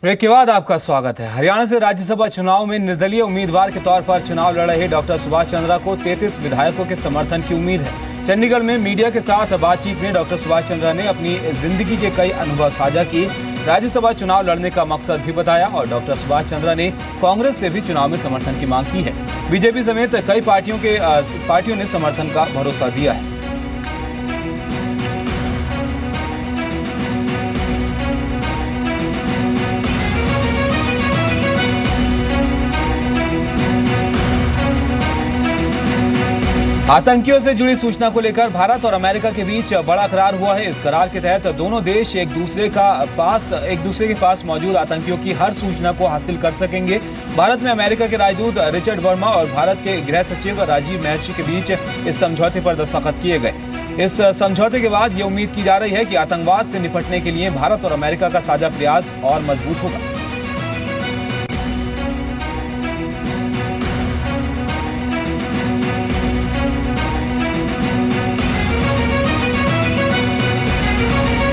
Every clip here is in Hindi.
ब्रेक के बाद आपका स्वागत है। हरियाणा से राज्यसभा चुनाव में निर्दलीय उम्मीदवार के तौर पर चुनाव लड़ रहे डॉक्टर सुभाष चंद्रा को 33 विधायकों के समर्थन की उम्मीद है। चंडीगढ़ में मीडिया के साथ बातचीत में डॉक्टर सुभाष चंद्रा ने अपनी जिंदगी के कई अनुभव साझा किए, राज्यसभा चुनाव लड़ने का मकसद भी बताया और डॉक्टर सुभाष चंद्रा ने कांग्रेस से भी चुनाव में समर्थन की मांग की है। बीजेपी समेत कई पार्टियों ने समर्थन का भरोसा दिया है। आतंकियों से जुड़ी सूचना को लेकर भारत और अमेरिका के बीच बड़ा करार हुआ है। इस करार के तहत दोनों देश एक दूसरे के पास मौजूद आतंकियों की हर सूचना को हासिल कर सकेंगे। भारत में अमेरिका के राजदूत रिचर्ड वर्मा और भारत के गृह सचिव राजीव महर्षि के बीच इस समझौते पर दस्तखत किए गए। इस समझौते के बाद ये उम्मीद की जा रही है कि आतंकवाद से निपटने के लिए भारत और अमेरिका का साझा प्रयास और मजबूत होगा।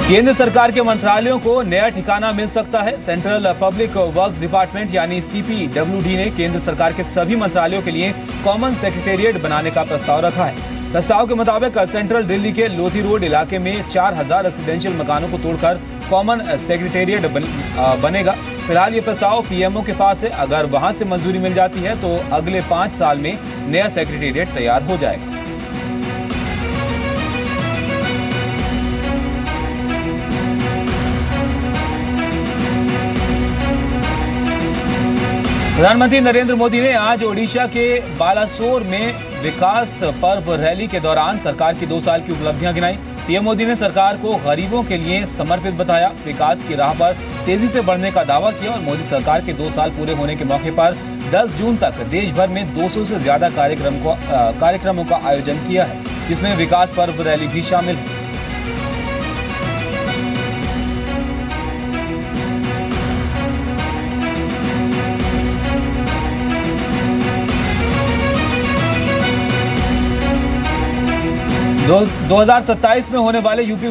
केंद्र सरकार के मंत्रालयों को नया ठिकाना मिल सकता है। सेंट्रल पब्लिक वर्क्स डिपार्टमेंट यानी CPWD ने केंद्र सरकार के सभी मंत्रालयों के लिए कॉमन सेक्रेटेरिएट बनाने का प्रस्ताव रखा है। प्रस्ताव के मुताबिक सेंट्रल दिल्ली के लोधी रोड इलाके में 4000 रेसिडेंशियल मकानों को तोड़कर कॉमन सेक्रेटेरिएट बनेगा। फिलहाल ये प्रस्ताव PMO के पास है। अगर वहां से मंजूरी मिल जाती है तो अगले 5 साल में नया सेक्रेटेरिएट तैयार हो जाएगा। प्रधानमंत्री नरेंद्र मोदी ने आज ओडिशा के बालासोर में विकास पर्व रैली के दौरान सरकार की 2 साल की उपलब्धियां गिनाई। पीएम मोदी ने सरकार को गरीबों के लिए समर्पित बताया, विकास की राह पर तेजी से बढ़ने का दावा किया और मोदी सरकार के 2 साल पूरे होने के मौके पर 10 जून तक देश भर में 200 से ज्यादा कार्यक्रमों का आयोजन किया है, जिसमें विकास पर्व रैली भी शामिल है। दो 2017 में होने वाले यूपी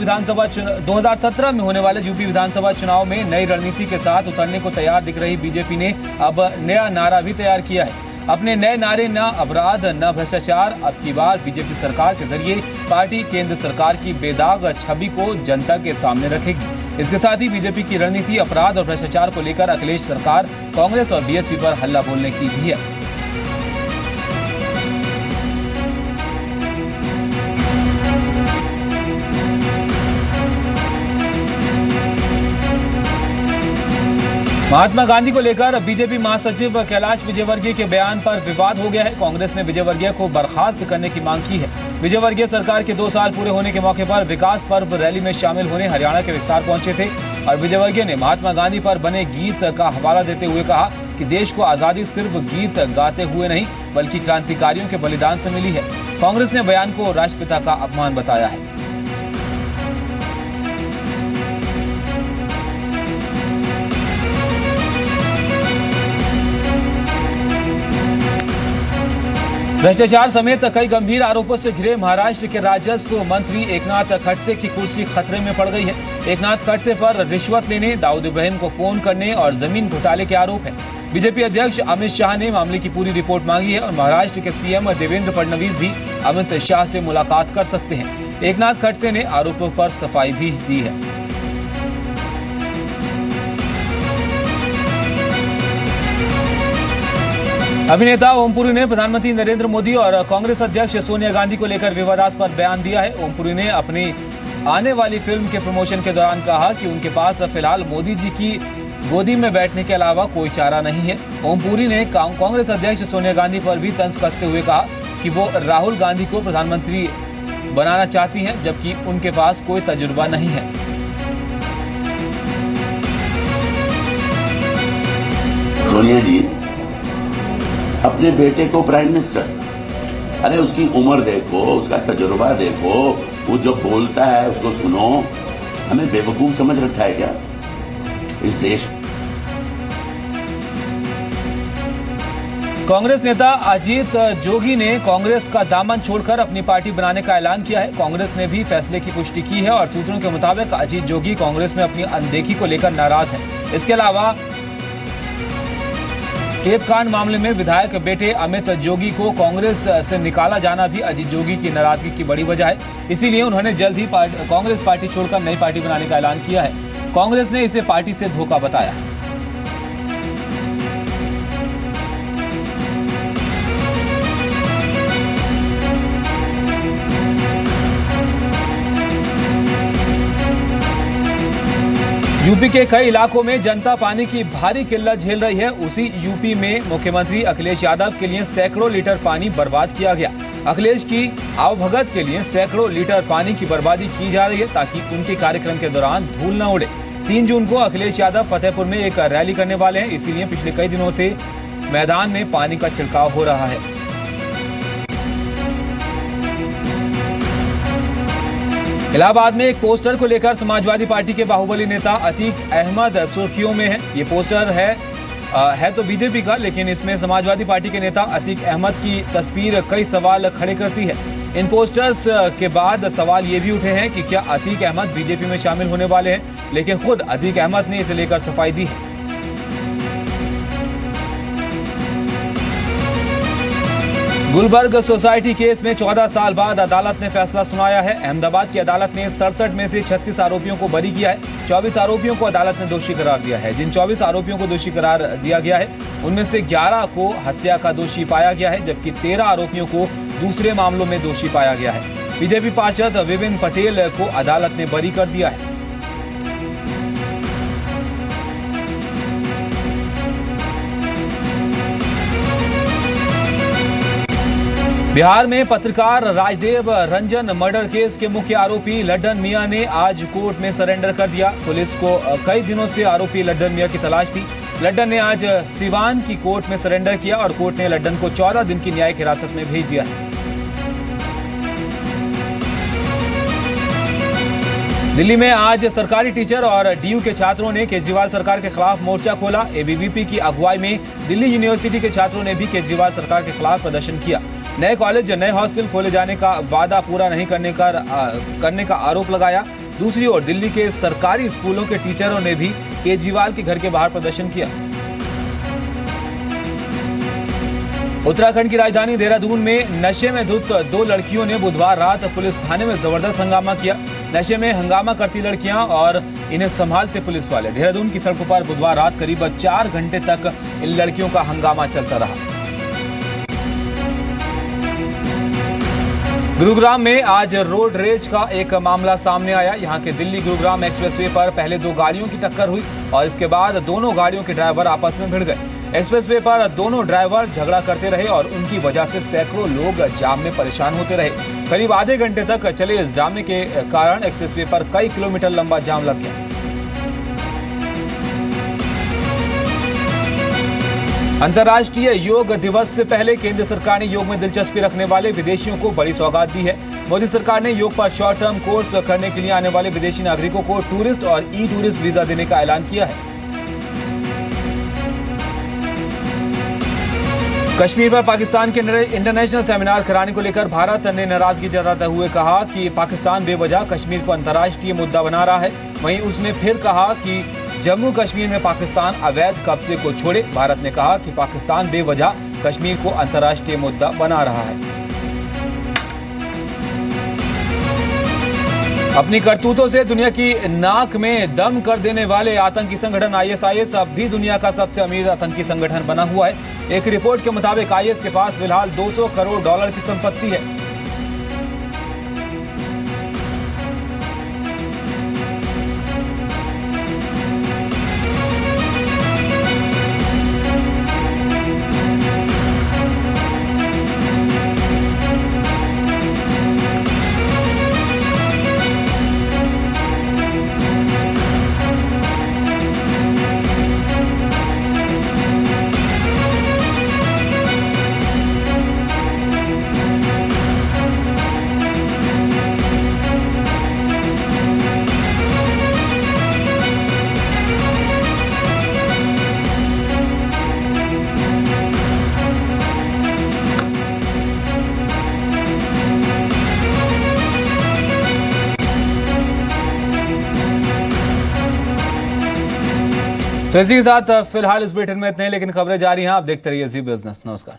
विधानसभा चुनाव में नई रणनीति के साथ उतरने को तैयार दिख रही बीजेपी ने अब नया नारा भी तैयार किया है। अपने नए नारे न अपराध न भ्रष्टाचार, अब की बार बीजेपी सरकार के जरिए पार्टी केंद्र सरकार की बेदाग छवि को जनता के सामने रखेगी। इसके साथ ही बीजेपी की रणनीति अपराध और भ्रष्टाचार को लेकर अखिलेश सरकार, कांग्रेस और BSP पर हल्ला बोलने की भी है। महात्मा गांधी को लेकर बीजेपी महासचिव कैलाश विजयवर्गीय के बयान पर विवाद हो गया है। कांग्रेस ने विजयवर्गीय को बर्खास्त करने की मांग की है। विजयवर्गीय सरकार के 2 साल पूरे होने के मौके पर विकास पर्व रैली में शामिल होने हरियाणा के विस्तार पहुंचे थे और विजयवर्गीय ने महात्मा गांधी पर बने गीत का हवाला देते हुए कहा कि देश को आजादी सिर्फ गीत गाते हुए नहीं बल्कि क्रांतिकारियों के बलिदान से मिली है। कांग्रेस ने बयान को राष्ट्रपिता का अपमान बताया है। भ्रष्टाचार समेत कई गंभीर आरोपों से घिरे महाराष्ट्र के राजस्व मंत्री एकनाथ खड़से की कुर्सी खतरे में पड़ गई है। एकनाथ खड़से पर रिश्वत लेने, दाऊद इब्राहिम को फोन करने और जमीन घोटाले के आरोप हैं। बीजेपी अध्यक्ष अमित शाह ने मामले की पूरी रिपोर्ट मांगी है और महाराष्ट्र के CM देवेंद्र फडणवीस भी अमित शाह से मुलाकात कर सकते हैं। एकनाथ खड़से ने आरोपों पर सफाई भी दी है। अभिनेता ओमपुरी ने प्रधानमंत्री नरेंद्र मोदी और कांग्रेस अध्यक्ष सोनिया गांधी को लेकर विवादास्पद बयान दिया है। ओमपुरी ने अपनी आने वाली फिल्म के प्रमोशन के दौरान कहा कि उनके पास फिलहाल मोदी जी की गोदी में बैठने के अलावा कोई चारा नहीं है। ओमपुरी ने कांग्रेस अध्यक्ष सोनिया गांधी पर भी तंज कसते हुए कहा कि वो राहुल गांधी को प्रधानमंत्री बनाना चाहती हैं, जबकि उनके पास कोई तजुर्बा नहीं है। सोनिया जी अपने बेटे को प्राइम मिनिस्टर, अरे उसकी उम्र देखो, उसका तजुर्बा देखो, वो जो बोलता है उसको सुनो। हमें बेवकूफ समझ रखा है क्या इस देश? कांग्रेस नेता अजीत जोगी ने कांग्रेस का दामन छोड़कर अपनी पार्टी बनाने का ऐलान किया है। कांग्रेस ने भी फैसले की पुष्टि की है और सूत्रों के मुताबिक अजीत जोगी कांग्रेस में अपनी अनदेखी को लेकर नाराज है। इसके अलावा टेप कांड मामले में विधायक बेटे अमित जोगी को कांग्रेस से निकाला जाना भी अजीत जोगी की नाराजगी की बड़ी वजह है। इसीलिए उन्होंने जल्द ही कांग्रेस पार्टी छोड़कर नई पार्टी बनाने का ऐलान किया है। कांग्रेस ने इसे पार्टी से धोखा बताया। यूपी के कई इलाकों में जनता पानी की भारी किल्लत झेल रही है। उसी यूपी में मुख्यमंत्री अखिलेश यादव के लिए सैकड़ों लीटर पानी बर्बाद किया गया। अखिलेश की आवभगत के लिए सैकड़ों लीटर पानी की बर्बादी की जा रही है ताकि उनके कार्यक्रम के दौरान धूल न उड़े। 3 जून को अखिलेश यादव फतेहपुर में एक रैली करने वाले हैं, इसीलिए पिछले कई दिनों से मैदान में पानी का छिड़काव हो रहा है। इलाहाबाद में एक पोस्टर को लेकर समाजवादी पार्टी के बाहुबली नेता अतीक अहमद सुर्खियों में है। ये पोस्टर है तो बीजेपी का, लेकिन इसमें समाजवादी पार्टी के नेता अतीक अहमद की तस्वीर कई सवाल खड़े करती है। इन पोस्टर्स के बाद सवाल ये भी उठे हैं कि क्या अतीक अहमद बीजेपी में शामिल होने वाले हैं, लेकिन खुद अतीक अहमद ने इसे लेकर सफाई दी है। गुलबर्ग सोसाइटी केस में 14 साल बाद अदालत ने फैसला सुनाया है। अहमदाबाद की अदालत ने 67 में से 36 आरोपियों को बरी किया है। 24 आरोपियों को अदालत ने दोषी करार दिया है। जिन 24 आरोपियों को दोषी करार दिया गया है उनमें से 11 को हत्या का दोषी पाया गया है, जबकि 13 आरोपियों को दूसरे मामलों में दोषी पाया गया है। बीजेपी पार्षद विपिन पटेल को अदालत ने बरी कर दिया है। बिहार में पत्रकार राजदेव रंजन मर्डर केस के मुख्य आरोपी लड्डन मियां ने आज कोर्ट में सरेंडर कर दिया। पुलिस को कई दिनों से आरोपी लड्डन मियां की तलाश थी। लड्डन ने आज सिवान की कोर्ट में सरेंडर किया और कोर्ट ने लड्डन को 14 दिन की न्यायिक हिरासत में भेज दिया है। दिल्ली में आज सरकारी टीचर और डीयू के छात्रों ने केजरीवाल सरकार के खिलाफ मोर्चा खोला। एबीवीपी की अगुवाई में दिल्ली यूनिवर्सिटी के छात्रों ने भी केजरीवाल सरकार के खिलाफ प्रदर्शन किया। नए कॉलेज, नए हॉस्टल खोले जाने का वादा पूरा नहीं करने का आरोप लगाया। दूसरी ओर दिल्ली के सरकारी स्कूलों के टीचरों ने भी केजरीवाल के घर के बाहर प्रदर्शन किया। उत्तराखंड की राजधानी देहरादून में नशे में धुत 2 लड़कियों ने बुधवार रात पुलिस थाने में जबरदस्त हंगामा किया। नशे में हंगामा करती लड़कियां और इन्हें संभालते पुलिस वाले। देहरादून की सड़कों पर बुधवार रात करीब 4 घंटे तक इन लड़कियों का हंगामा चलता रहा। गुरुग्राम में आज रोड रेज का एक मामला सामने आया। यहां के दिल्ली गुरुग्राम एक्सप्रेसवे पर पहले 2 गाड़ियों की टक्कर हुई और इसके बाद दोनों गाड़ियों के ड्राइवर आपस में भिड़ गए। एक्सप्रेसवे पर दोनों ड्राइवर झगड़ा करते रहे और उनकी वजह से सैकड़ों लोग जाम में परेशान होते रहे। करीब आधे घंटे तक चले इस ड्रामे के कारण एक्सप्रेसवे पर कई किलोमीटर लंबा जाम लग गया। अंतर्राष्ट्रीय योग दिवस से पहले केंद्र सरकार ने योग में दिलचस्पी रखने वाले विदेशियों को बड़ी सौगात दी है। मोदी सरकार ने योग पर शॉर्ट टर्म कोर्स करने के लिए आने वाले विदेशी नागरिकों को टूरिस्ट और ई टूरिस्ट वीजा देने का ऐलान किया है। कश्मीर पर पाकिस्तान के इंटरनेशनल सेमिनार कराने को लेकर भारत ने नाराजगी जताते हुए कहा कि पाकिस्तान बेवजह कश्मीर को अंतर्राष्ट्रीय मुद्दा बना रहा है। वहीं उसने फिर कहा कि जम्मू कश्मीर में पाकिस्तान अवैध कब्जे को छोड़े। भारत ने कहा कि पाकिस्तान बेवजह कश्मीर को अंतर्राष्ट्रीय मुद्दा बना रहा है। अपनी करतूतों से दुनिया की नाक में दम कर देने वाले आतंकी संगठन आईएसआईएस अब भी दुनिया का सबसे अमीर आतंकी संगठन बना हुआ है। एक रिपोर्ट के मुताबिक आईएस के पास फिलहाल $200 करोड़ की संपत्ति है। तो इसी के साथ फिलहाल इस बुलेटिन में इतने, लेकिन खबरें जारी हैं। आप देखते रहिए जी बिजनेस। नमस्कार।